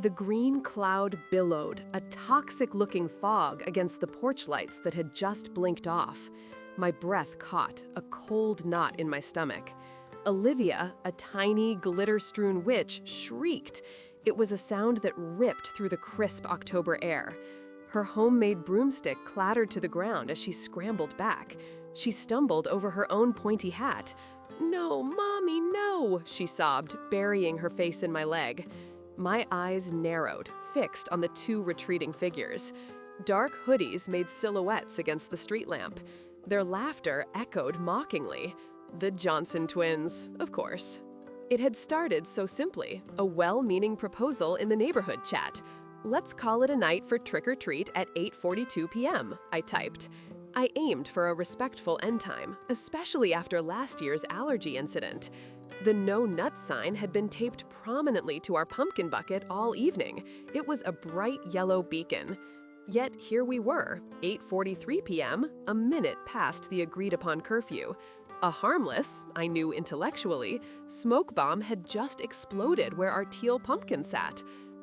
The green cloud billowed, a toxic-looking fog against the porch lights that had just blinked off. My breath caught, a cold knot in my stomach. Olivia, a tiny, glitter-strewn witch, shrieked. It was a sound that ripped through the crisp October air. Her homemade broomstick clattered to the ground as she scrambled back. She stumbled over her own pointy hat. "No, Mommy, no!" she sobbed, burying her face in my leg. My eyes narrowed, fixed on the two retreating figures. Dark hoodies made silhouettes against the street lamp. Their laughter echoed mockingly. The Johnson twins, of course. It had started so simply, a well-meaning proposal in the neighborhood chat. "Let's call it a night for trick-or-treat at 8:42 p.m., I typed. I aimed for a respectful end time, especially after last year's allergy incident. The no nuts sign had been taped prominently to our pumpkin bucket all evening. It was a bright yellow beacon. Yet here we were, 8:43 p.m., a minute past the agreed-upon curfew. A harmless, I knew intellectually, smoke bomb had just exploded where our teal pumpkin sat.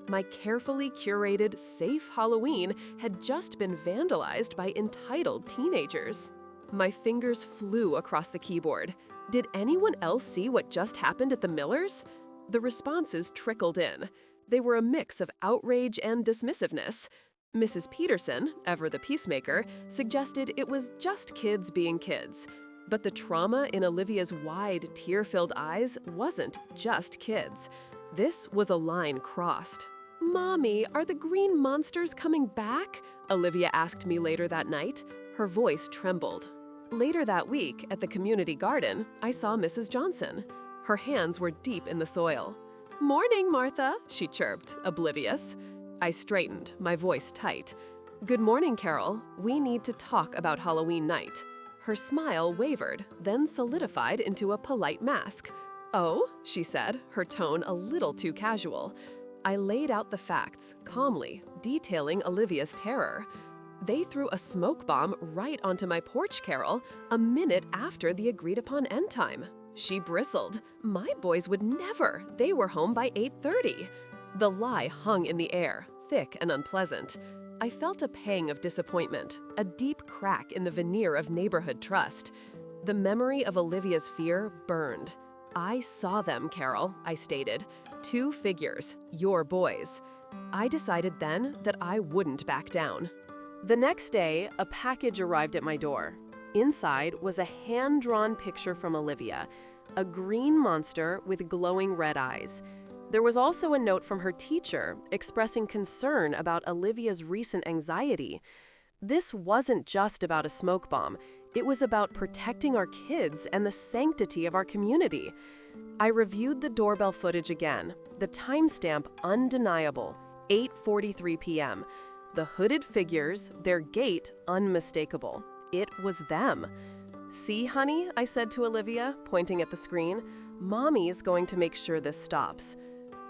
My carefully curated, safe Halloween had just been vandalized by entitled teenagers. My fingers flew across the keyboard. Did anyone else see what just happened at the Millers? The responses trickled in. They were a mix of outrage and dismissiveness. Mrs. Peterson, ever the peacemaker, suggested it was just kids being kids. But the trauma in Olivia's wide, tear-filled eyes wasn't just kids. This was a line crossed. "Mommy, are the green monsters coming back?" Olivia asked me later that night. Her voice trembled. Later that week, at the community garden, I saw Mrs. Johnson. Her hands were deep in the soil. "Morning, Martha," she chirped, oblivious. I straightened, my voice tight. "Good morning, Carol. We need to talk about Halloween night." Her smile wavered, then solidified into a polite mask. "Oh?" she said, her tone a little too casual. I laid out the facts, calmly, detailing Olivia's terror. "They threw a smoke bomb right onto my porch, Carol, a minute after the agreed-upon end time." She bristled. "My boys would never. They were home by 8:30. The lie hung in the air, thick and unpleasant. I felt a pang of disappointment, a deep crack in the veneer of neighborhood trust. The memory of Olivia's fear burned. "I saw them, Carol," I stated. "Two figures, your boys." I decided then that I wouldn't back down. The next day, a package arrived at my door. Inside was a hand-drawn picture from Olivia, a green monster with glowing red eyes. There was also a note from her teacher expressing concern about Olivia's recent anxiety. This wasn't just about a smoke bomb. It was about protecting our kids and the sanctity of our community. I reviewed the doorbell footage again, the timestamp undeniable, 8:43 p.m. The hooded figures, their gait unmistakable. It was them. "See, honey," I said to Olivia, pointing at the screen, "Mommy is going to make sure this stops."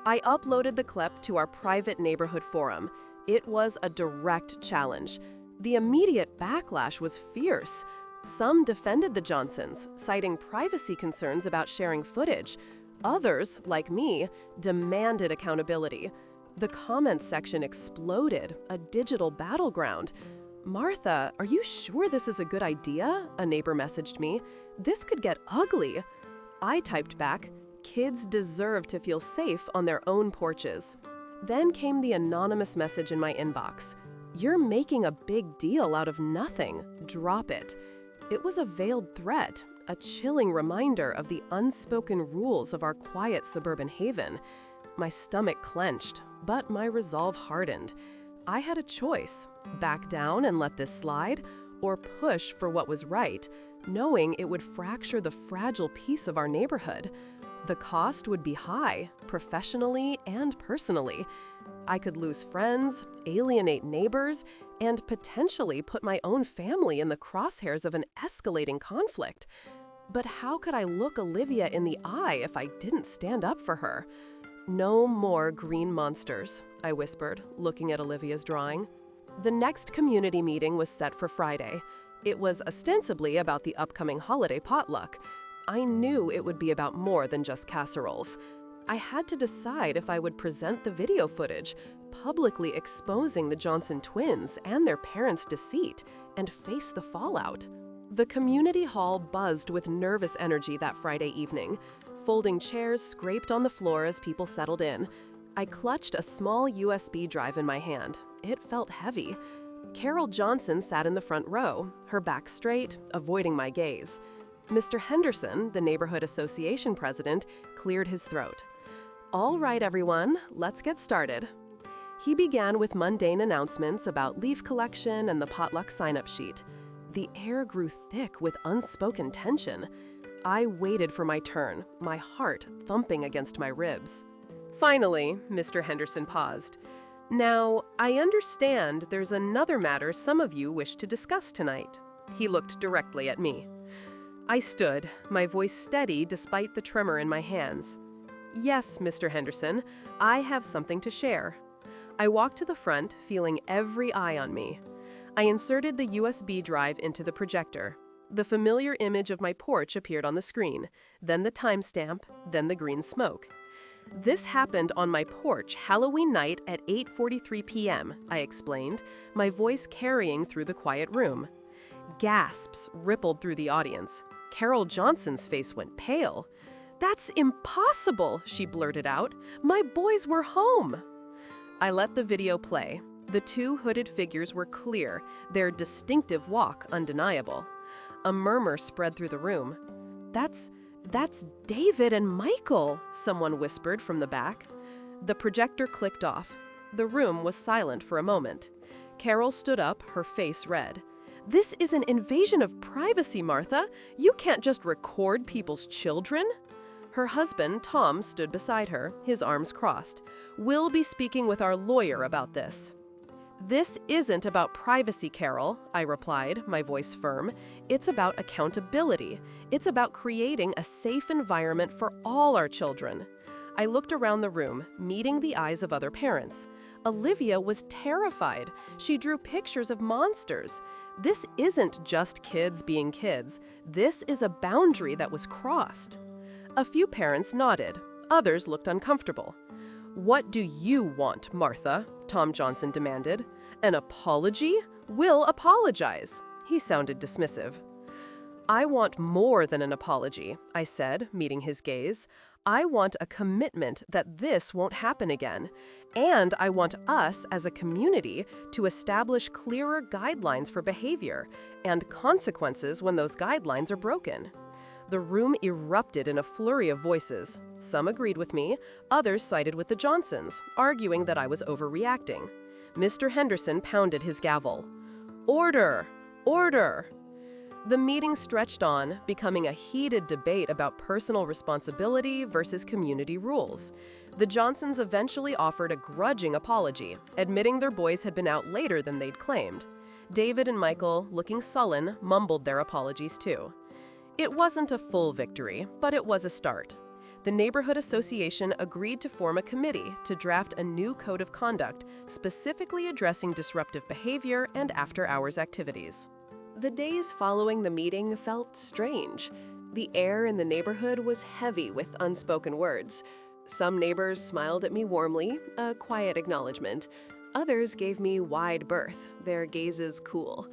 I uploaded the clip to our private neighborhood forum. It was a direct challenge. The immediate backlash was fierce. Some defended the Johnsons, citing privacy concerns about sharing footage. Others, like me, demanded accountability. The comments section exploded, a digital battleground. "Martha, are you sure this is a good idea?" a neighbor messaged me. "This could get ugly." I typed back, "Kids deserve to feel safe on their own porches." Then came the anonymous message in my inbox. "You're making a big deal out of nothing. Drop it." It was a veiled threat, a chilling reminder of the unspoken rules of our quiet suburban haven. My stomach clenched, but my resolve hardened. I had a choice: back down and let this slide, or push for what was right, knowing it would fracture the fragile peace of our neighborhood. The cost would be high, professionally and personally. I could lose friends, alienate neighbors, and potentially put my own family in the crosshairs of an escalating conflict. But how could I look Olivia in the eye if I didn't stand up for her? "No more green monsters," I whispered, looking at Olivia's drawing. The next community meeting was set for Friday. It was ostensibly about the upcoming holiday potluck. I knew it would be about more than just casseroles. I had to decide if I would present the video footage, publicly exposing the Johnson twins and their parents' deceit, and face the fallout. The community hall buzzed with nervous energy that Friday evening. Folding chairs scraped on the floor as people settled in. I clutched a small USB drive in my hand. It felt heavy. Carol Johnson sat in the front row, her back straight, avoiding my gaze. Mr. Henderson, the neighborhood association president, cleared his throat. "All right, everyone, let's get started." He began with mundane announcements about leaf collection and the potluck sign-up sheet. The air grew thick with unspoken tension. I waited for my turn, my heart thumping against my ribs. Finally, Mr. Henderson paused. "Now, I understand there's another matter some of you wish to discuss tonight." He looked directly at me. I stood, my voice steady despite the tremor in my hands. "Yes, Mr. Henderson, I have something to share." I walked to the front, feeling every eye on me. I inserted the USB drive into the projector. The familiar image of my porch appeared on the screen, then the timestamp, then the green smoke. "This happened on my porch Halloween night at 8:43 p.m., I explained, my voice carrying through the quiet room. Gasps rippled through the audience. Carol Johnson's face went pale. "That's impossible," she blurted out. "My boys were home." I let the video play. The two hooded figures were clear, their distinctive walk undeniable. A murmur spread through the room. That's David and Michael," someone whispered from the back. The projector clicked off. The room was silent for a moment. Carol stood up, her face red. "This is an invasion of privacy, Martha. You can't just record people's children." Her husband, Tom, stood beside her, his arms crossed. "We'll be speaking with our lawyer about this." "This isn't about privacy, Carol," I replied, my voice firm. "It's about accountability. It's about creating a safe environment for all our children." I looked around the room, meeting the eyes of other parents. Olivia was terrified. She drew pictures of monsters. This isn't just kids being kids. This is a boundary that was crossed. A few parents nodded. Others looked uncomfortable. "What do you want, Martha?" Tom Johnson demanded. "An apology? We'll apologize." He sounded dismissive. "I want more than an apology," I said, meeting his gaze. "I want a commitment that this won't happen again. And I want us, as a community, to establish clearer guidelines for behavior and consequences when those guidelines are broken." The room erupted in a flurry of voices. Some agreed with me, others sided with the Johnsons, arguing that I was overreacting. Mr. Henderson pounded his gavel. "Order! Order!" The meeting stretched on, becoming a heated debate about personal responsibility versus community rules. The Johnsons eventually offered a grudging apology, admitting their boys had been out later than they'd claimed. David and Michael, looking sullen, mumbled their apologies too. It wasn't a full victory, but it was a start. The neighborhood association agreed to form a committee to draft a new code of conduct, specifically addressing disruptive behavior and after-hours activities. The days following the meeting felt strange. The air in the neighborhood was heavy with unspoken words. Some neighbors smiled at me warmly, a quiet acknowledgement. Others gave me wide berth, their gazes cool.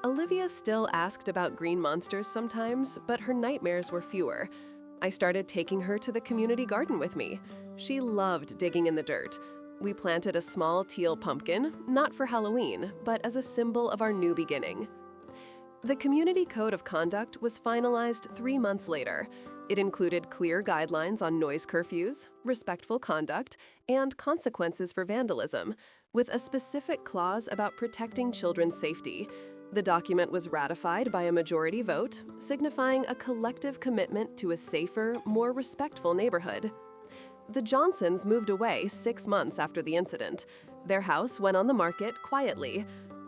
Olivia still asked about green monsters sometimes, but her nightmares were fewer. I started taking her to the community garden with me. She loved digging in the dirt. We planted a small teal pumpkin, not for Halloween, but as a symbol of our new beginning. The community code of conduct was finalized 3 months later. It included clear guidelines on noise curfews, respectful conduct, and consequences for vandalism, with a specific clause about protecting children's safety. The document was ratified by a majority vote, signifying a collective commitment to a safer, more respectful neighborhood. The Johnsons moved away 6 months after the incident. Their house went on the market quietly.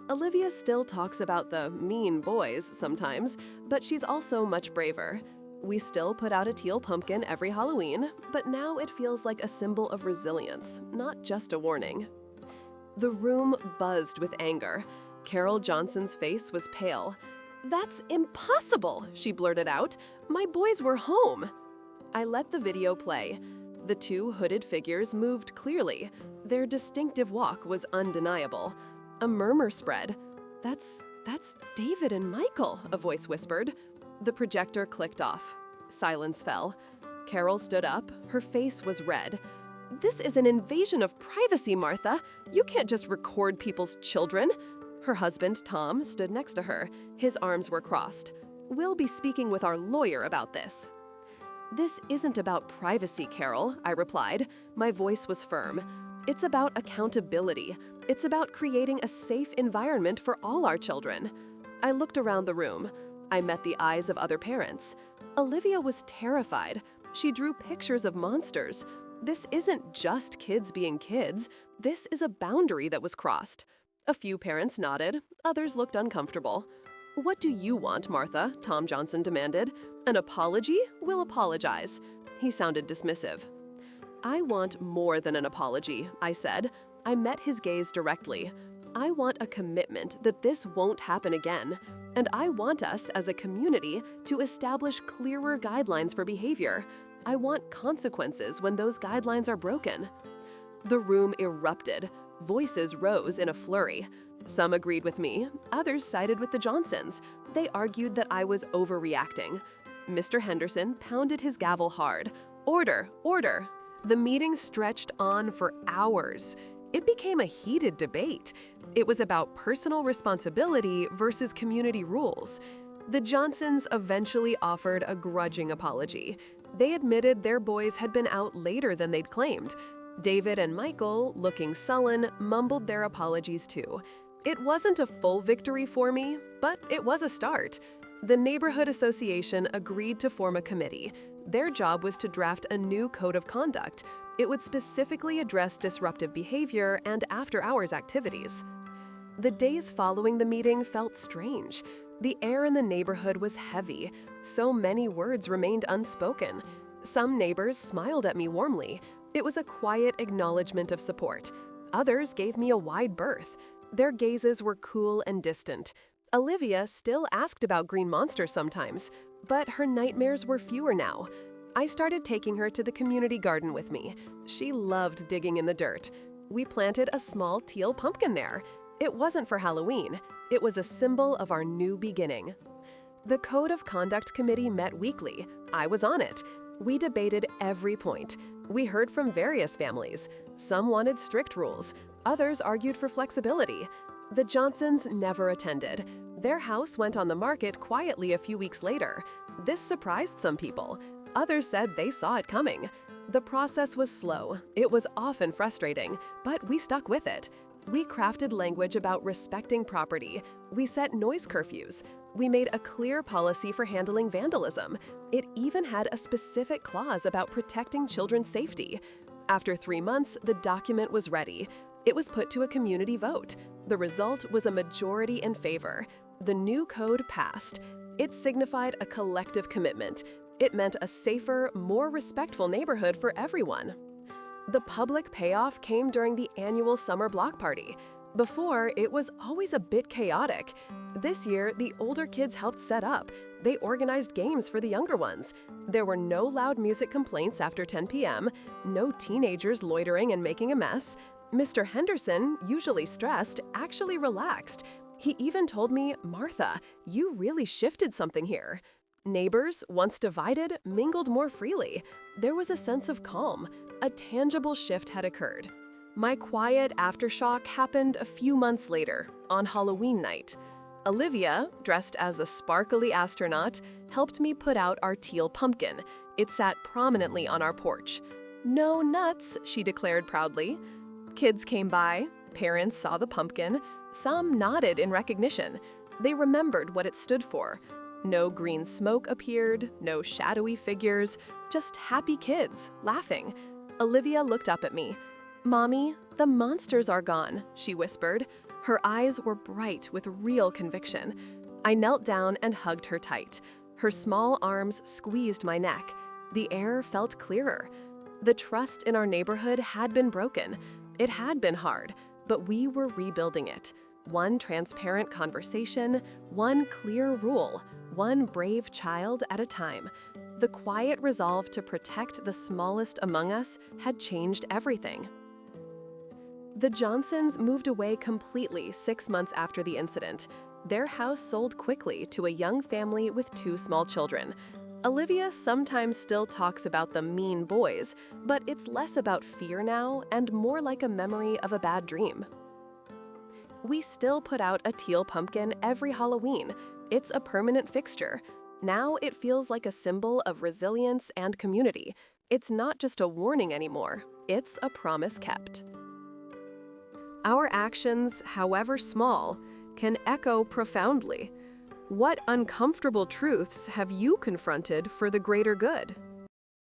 Olivia still talks about the mean boys sometimes, but she's also much braver. We still put out a teal pumpkin every Halloween, but now it feels like a symbol of resilience, not just a warning. The room buzzed with anger. Carol Johnson's face was pale. "That's impossible," she blurted out. "My boys were home." I let the video play. The two hooded figures moved clearly. Their distinctive walk was undeniable. A murmur spread. That's David and Michael," a voice whispered. The projector clicked off. Silence fell. Carol stood up. Her face was red. "This is an invasion of privacy, Martha. You can't just record people's children." Her husband, Tom, stood next to her. His arms were crossed. "We'll be speaking with our lawyer about this." "This isn't about privacy, Carol," I replied. My voice was firm. "It's about accountability. It's about creating a safe environment for all our children." I looked around the room. I met the eyes of other parents. Olivia was terrified. She drew pictures of monsters. This isn't just kids being kids. This is a boundary that was crossed. A few parents nodded. Others looked uncomfortable. "What do you want, Martha?" Tom Johnson demanded. "An apology? We'll apologize." He sounded dismissive. "I want more than an apology," I said. I met his gaze directly. "I want a commitment that this won't happen again. And I want us, as a community, to establish clearer guidelines for behavior. I want consequences when those guidelines are broken." The room erupted. Voices rose in a flurry. Some agreed with me. Others sided with the Johnsons. They argued that I was overreacting. Mr. Henderson pounded his gavel hard. "Order! Order!" The meeting stretched on for hours. It became a heated debate. It was about personal responsibility versus community rules. The Johnsons eventually offered a grudging apology. They admitted their boys had been out later than they'd claimed. David and Michael, looking sullen, mumbled their apologies too. It wasn't a full victory for me, but it was a start. The neighborhood association agreed to form a committee. Their job was to draft a new code of conduct. It would specifically address disruptive behavior and after-hours activities. The days following the meeting felt strange. The air in the neighborhood was heavy. So many words remained unspoken. Some neighbors smiled at me warmly. It was a quiet acknowledgement of support. Others gave me a wide berth. Their gazes were cool and distant. Olivia still asked about green monsters sometimes, but her nightmares were fewer now. I started taking her to the community garden with me. She loved digging in the dirt. We planted a small teal pumpkin there. It wasn't for Halloween. It was a symbol of our new beginning. The Code of Conduct Committee met weekly. I was on it. We debated every point. We heard from various families. Some wanted strict rules. Others argued for flexibility. The Johnsons never attended. Their house went on the market quietly a few weeks later. This surprised some people. Others said they saw it coming. The process was slow. It was often frustrating, but we stuck with it. We crafted language about respecting property. We set noise curfews. We made a clear policy for handling vandalism. It even had a specific clause about protecting children's safety. After 3 months, the document was ready. It was put to a community vote. The result was a majority in favor. The new code passed. It signified a collective commitment. It meant a safer, more respectful neighborhood for everyone. The public payoff came during the annual summer block party. Before, it was always a bit chaotic. This year, the older kids helped set up. They organized games for the younger ones. There were no loud music complaints after 10 p.m., no teenagers loitering and making a mess. Mr. Henderson, usually stressed, actually relaxed. He even told me, "Martha, you really shifted something here." Neighbors, once divided, mingled more freely. There was a sense of calm. A tangible shift had occurred. My quiet aftershock happened a few months later, on Halloween night. Olivia, dressed as a sparkly astronaut, helped me put out our teal pumpkin. It sat prominently on our porch. "No nuts," she declared proudly. Kids came by. Parents saw the pumpkin. Some nodded in recognition. They remembered what it stood for. No green smoke appeared, no shadowy figures, just happy kids, laughing. Olivia looked up at me. "Mommy, the monsters are gone," she whispered. Her eyes were bright with real conviction. I knelt down and hugged her tight. Her small arms squeezed my neck. The air felt clearer. The trust in our neighborhood had been broken. It had been hard, but we were rebuilding it. One transparent conversation, one clear rule, one brave child at a time. The quiet resolve to protect the smallest among us had changed everything. The Johnsons moved away completely 6 months after the incident. Their house sold quickly to a young family with 2 small children. Olivia sometimes still talks about the mean boys, but it's less about fear now and more like a memory of a bad dream. We still put out a teal pumpkin every Halloween. It's a permanent fixture. Now it feels like a symbol of resilience and community. It's not just a warning anymore, it's a promise kept. Our actions, however small, can echo profoundly. What uncomfortable truths have you confronted for the greater good?